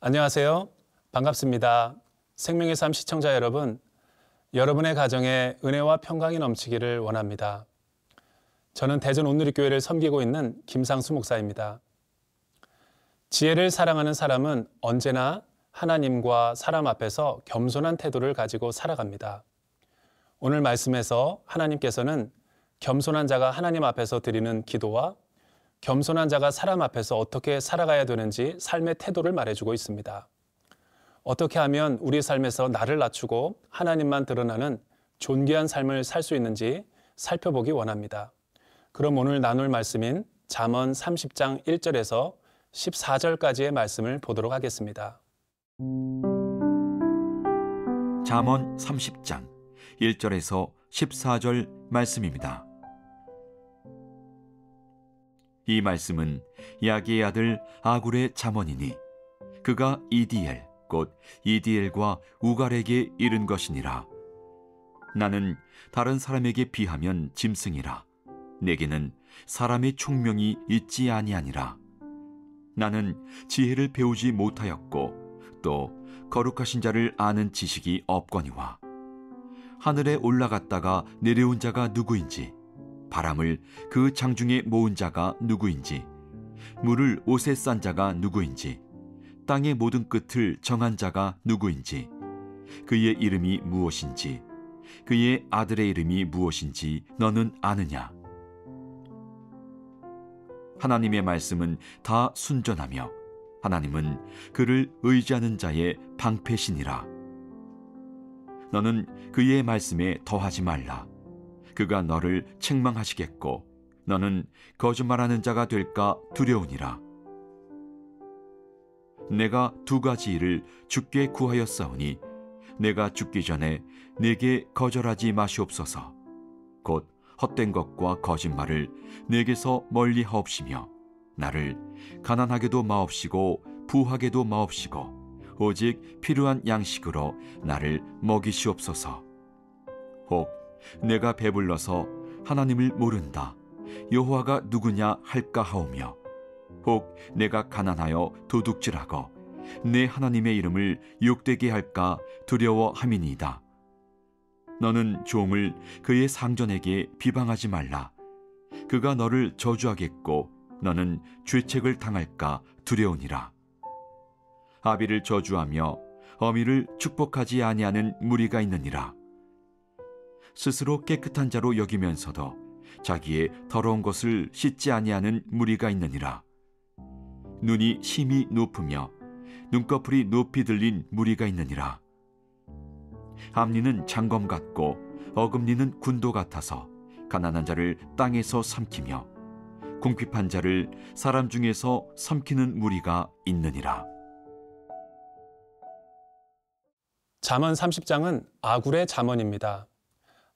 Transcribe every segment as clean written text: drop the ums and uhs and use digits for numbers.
안녕하세요. 반갑습니다. 생명의 삶 시청자 여러분, 여러분의 가정에 은혜와 평강이 넘치기를 원합니다. 저는 대전 온누리교회를 섬기고 있는 김상수 목사입니다. 지혜를 사랑하는 사람은 언제나 하나님과 사람 앞에서 겸손한 태도를 가지고 살아갑니다. 오늘 말씀에서 하나님께서는 겸손한 자가 하나님 앞에서 드리는 기도와 겸손한 자가 사람 앞에서 어떻게 살아가야 되는지 삶의 태도를 말해주고 있습니다. 어떻게 하면 우리 삶에서 나를 낮추고 하나님만 드러나는 존귀한 삶을 살 수 있는지 살펴보기 원합니다. 그럼 오늘 나눌 말씀인 잠언 30장 1절에서 14절까지의 말씀을 보도록 하겠습니다. 잠언 30장 1절에서 14절 말씀입니다. 이 말씀은 야기의 아들 아굴의 잠언이니 그가 이디엘 곧 이디엘과 우갈에게 이른 것이니라. 나는 다른 사람에게 비하면 짐승이라. 내게는 사람의 총명이 있지 아니하니라. 나는 지혜를 배우지 못하였고 또 거룩하신 자를 아는 지식이 없거니와 하늘에 올라갔다가 내려온 자가 누구인지, 바람을 그 장중에 모은 자가 누구인지, 물을 옷에 싼 자가 누구인지, 땅의 모든 끝을 정한 자가 누구인지, 그의 이름이 무엇인지, 그의 아들의 이름이 무엇인지 너는 아느냐? 하나님의 말씀은 다 순전하며 하나님은 그를 의지하는 자의 방패시니라. 너는 그의 말씀에 더하지 말라. 그가 너를 책망하시겠고 너는 거짓말하는 자가 될까 두려우니라. 내가 두 가지 일을 주께 구하였사오니 내가 죽기 전에 내게 거절하지 마시옵소서. 곧 헛된 것과 거짓말을 내게서 멀리 하옵시며 나를 가난하게도 마옵시고 부하게도 마옵시고 오직 필요한 양식으로 나를 먹이시옵소서. 혹 내가 배불러서 하나님을 모른다, 여호와가 누구냐 할까 하오며, 혹 내가 가난하여 도둑질하고 내 하나님의 이름을 욕되게 할까 두려워함이니이다. 너는 종을 그의 상전에게 비방하지 말라. 그가 너를 저주하겠고 너는 죄책을 당할까 두려우니라. 아비를 저주하며 어미를 축복하지 아니하는 무리가 있느니라. 스스로 깨끗한 자로 여기면서도 자기의 더러운 것을 씻지 아니하는 무리가 있느니라. 눈이 심히 높으며 눈꺼풀이 높이 들린 무리가 있느니라. 앞니는 장검 같고 어금니는 군도 같아서 가난한 자를 땅에서 삼키며 궁핍한 자를 사람 중에서 삼키는 무리가 있느니라. 잠언 30장은 아굴의 잠언입니다.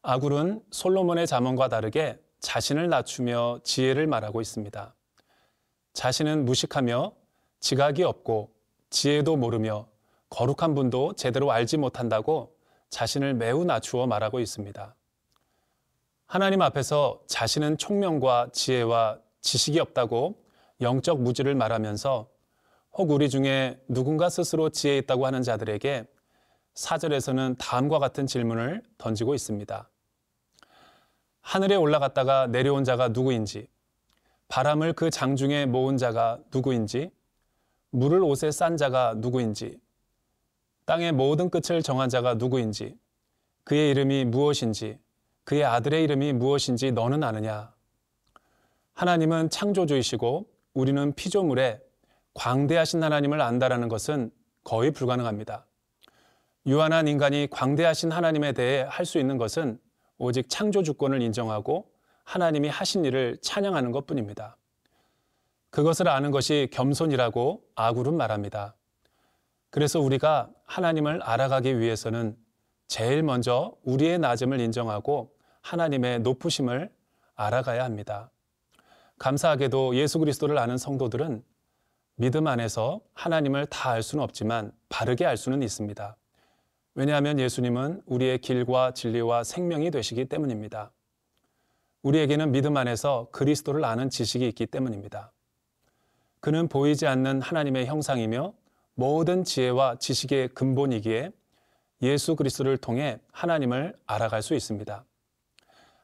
아굴은 솔로몬의 잠언과 다르게 자신을 낮추며 지혜를 말하고 있습니다. 자신은 무식하며 지각이 없고 지혜도 모르며 거룩한 분도 제대로 알지 못한다고 자신을 매우 낮추어 말하고 있습니다. 하나님 앞에서 자신은 총명과 지혜와 지식이 없다고 영적 무지를 말하면서 혹 우리 중에 누군가 스스로 지혜 있다고 하는 자들에게 4절에서는 다음과 같은 질문을 던지고 있습니다. 하늘에 올라갔다가 내려온 자가 누구인지, 바람을 그 장중에 모은 자가 누구인지, 물을 옷에 싼 자가 누구인지, 땅의 모든 끝을 정한 자가 누구인지, 그의 이름이 무엇인지, 그의 아들의 이름이 무엇인지 너는 아느냐? 하나님은 창조주이시고 우리는 피조물에 광대하신 하나님을 안다라는 것은 거의 불가능합니다. 유한한 인간이 광대하신 하나님에 대해 할 수 있는 것은 오직 창조주권을 인정하고 하나님이 하신 일을 찬양하는 것뿐입니다. 그것을 아는 것이 겸손이라고 아굴은 말합니다. 그래서 우리가 하나님을 알아가기 위해서는 제일 먼저 우리의 낮음을 인정하고 하나님의 높으심을 알아가야 합니다. 감사하게도 예수 그리스도를 아는 성도들은 믿음 안에서 하나님을 다 알 수는 없지만 바르게 알 수는 있습니다. 왜냐하면 예수님은 우리의 길과 진리와 생명이 되시기 때문입니다. 우리에게는 믿음 안에서 그리스도를 아는 지식이 있기 때문입니다. 그는 보이지 않는 하나님의 형상이며 모든 지혜와 지식의 근본이기에 예수 그리스도를 통해 하나님을 알아갈 수 있습니다.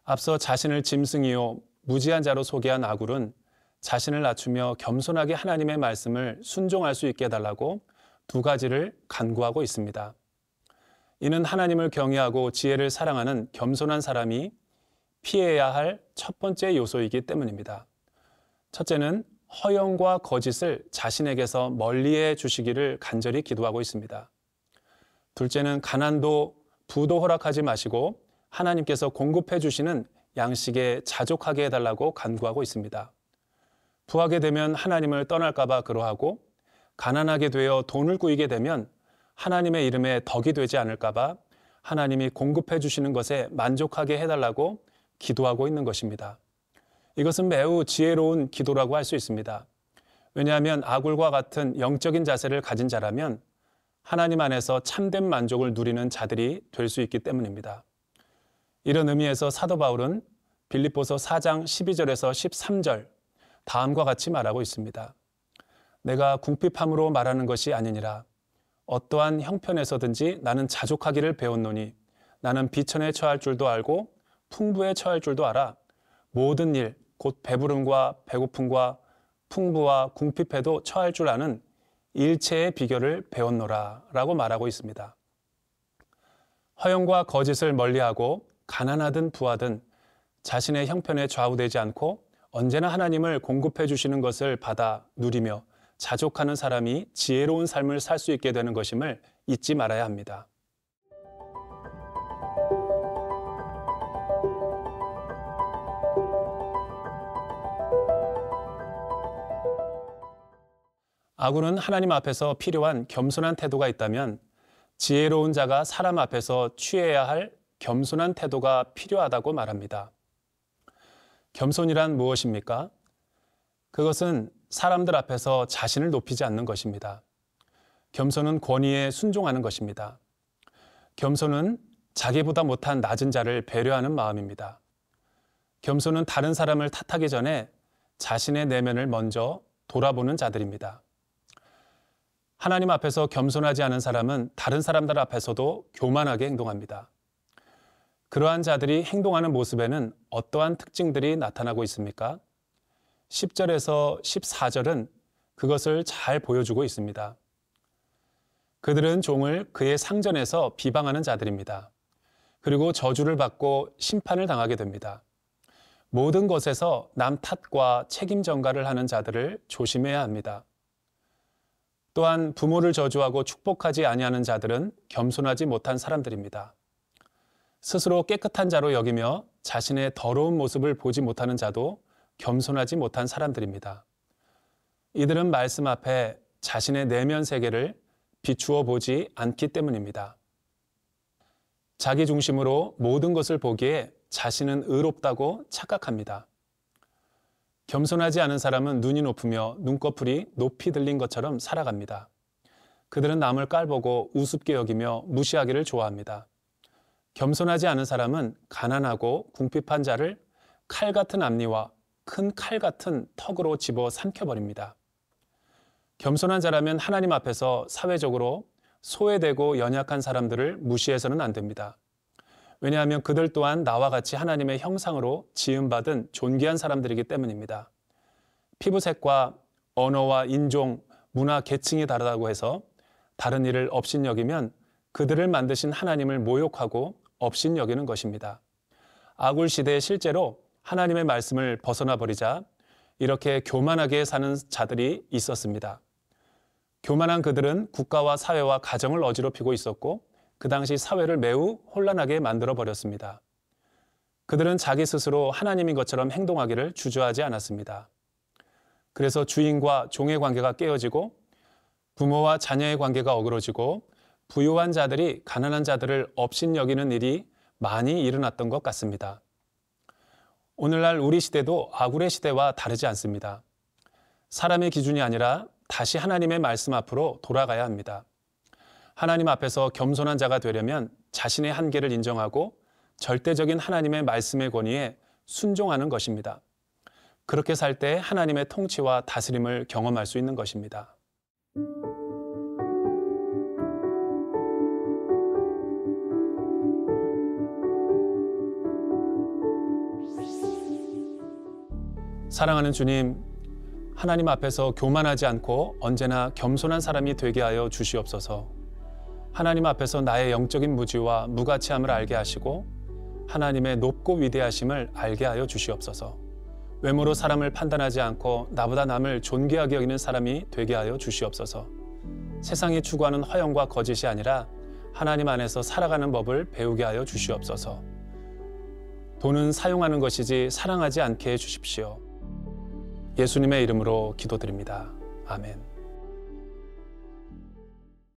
앞서 자신을 짐승이요 무지한 자로 소개한 아굴은 자신을 낮추며 겸손하게 하나님의 말씀을 순종할 수 있게 해달라고 두 가지를 간구하고 있습니다. 이는 하나님을 경외하고 지혜를 사랑하는 겸손한 사람이 피해야 할 첫 번째 요소이기 때문입니다. 첫째는 허영과 거짓을 자신에게서 멀리해 주시기를 간절히 기도하고 있습니다. 둘째는 가난도 부도 허락하지 마시고 하나님께서 공급해 주시는 양식에 자족하게 해달라고 간구하고 있습니다. 부하게 되면 하나님을 떠날까 봐 그러하고 가난하게 되어 돈을 꾸이게 되면 하나님의 이름에 덕이 되지 않을까 봐 하나님이 공급해 주시는 것에 만족하게 해달라고 기도하고 있는 것입니다. 이것은 매우 지혜로운 기도라고 할 수 있습니다. 왜냐하면 아굴과 같은 영적인 자세를 가진 자라면 하나님 안에서 참된 만족을 누리는 자들이 될 수 있기 때문입니다. 이런 의미에서 사도 바울은 빌립보서 4장 12절에서 13절 다음과 같이 말하고 있습니다. 내가 궁핍함으로 말하는 것이 아니니라. 어떠한 형편에서든지 나는 자족하기를 배웠노니 나는 비천에 처할 줄도 알고 풍부에 처할 줄도 알아. 모든 일, 곧 배부름과 배고픔과 풍부와 궁핍에도 처할 줄 아는 일체의 비결을 배웠노라 라고 말하고 있습니다. 허영과 거짓을 멀리하고 가난하든 부하든 자신의 형편에 좌우되지 않고 언제나 하나님을 공급해 주시는 것을 받아 누리며 자족하는 사람이 지혜로운 삶을 살 수 있게 되는 것임을 잊지 말아야 합니다. 아굴은 하나님 앞에서 필요한 겸손한 태도가 있다면 지혜로운 자가 사람 앞에서 취해야 할 겸손한 태도가 필요하다고 말합니다. 겸손이란 무엇입니까? 그것은 사람들 앞에서 자신을 높이지 않는 것입니다. 겸손은 권위에 순종하는 것입니다. 겸손은 자기보다 못한 낮은 자를 배려하는 마음입니다. 겸손은 다른 사람을 탓하기 전에 자신의 내면을 먼저 돌아보는 자들입니다. 하나님 앞에서 겸손하지 않은 사람은 다른 사람들 앞에서도 교만하게 행동합니다. 그러한 자들이 행동하는 모습에는 어떠한 특징들이 나타나고 있습니까? 10절에서 14절은 그것을 잘 보여주고 있습니다. 그들은 종을 그의 상전에서 비방하는 자들입니다. 그리고 저주를 받고 심판을 당하게 됩니다. 모든 것에서 남 탓과 책임 전가를 하는 자들을 조심해야 합니다. 또한 부모를 저주하고 축복하지 아니하는 자들은 겸손하지 못한 사람들입니다. 스스로 깨끗한 자로 여기며 자신의 더러운 모습을 보지 못하는 자도 겸손하지 못한 사람들입니다. 이들은 말씀 앞에 자신의 내면 세계를 비추어 보지 않기 때문입니다. 자기 중심으로 모든 것을 보기에 자신은 의롭다고 착각합니다. 겸손하지 않은 사람은 눈이 높으며 눈꺼풀이 높이 들린 것처럼 살아갑니다. 그들은 남을 깔보고 우습게 여기며 무시하기를 좋아합니다. 겸손하지 않은 사람은 가난하고 궁핍한 자를 칼 같은 앞니와 큰 칼 같은 턱으로 집어 삼켜버립니다. 겸손한 자라면 하나님 앞에서 사회적으로 소외되고 연약한 사람들을 무시해서는 안 됩니다. 왜냐하면 그들 또한 나와 같이 하나님의 형상으로 지음받은 존귀한 사람들이기 때문입니다. 피부색과 언어와 인종, 문화, 계층이 다르다고 해서 다른 이를 업신여기면 그들을 만드신 하나님을 모욕하고 업신여기는 것입니다. 아굴 시대에 실제로 하나님의 말씀을 벗어나 버리자 이렇게 교만하게 사는 자들이 있었습니다. 교만한 그들은 국가와 사회와 가정을 어지럽히고 있었고 그 당시 사회를 매우 혼란하게 만들어 버렸습니다. 그들은 자기 스스로 하나님인 것처럼 행동하기를 주저하지 않았습니다. 그래서 주인과 종의 관계가 깨어지고 부모와 자녀의 관계가 어그러지고 부유한 자들이 가난한 자들을 업신여기는 일이 많이 일어났던 것 같습니다. 오늘날 우리 시대도 아굴의 시대와 다르지 않습니다. 사람의 기준이 아니라 다시 하나님의 말씀 앞으로 돌아가야 합니다. 하나님 앞에서 겸손한 자가 되려면 자신의 한계를 인정하고 절대적인 하나님의 말씀의 권위에 순종하는 것입니다. 그렇게 살 때 하나님의 통치와 다스림을 경험할 수 있는 것입니다. 사랑하는 주님, 하나님 앞에서 교만하지 않고 언제나 겸손한 사람이 되게 하여 주시옵소서. 하나님 앞에서 나의 영적인 무지와 무가치함을 알게 하시고 하나님의 높고 위대하심을 알게 하여 주시옵소서. 외모로 사람을 판단하지 않고 나보다 남을 존귀하게 여기는 사람이 되게 하여 주시옵소서. 세상이 추구하는 허영과 거짓이 아니라 하나님 안에서 살아가는 법을 배우게 하여 주시옵소서. 돈은 사용하는 것이지 사랑하지 않게 해 주십시오. 예수님의 이름으로 기도드립니다. 아멘.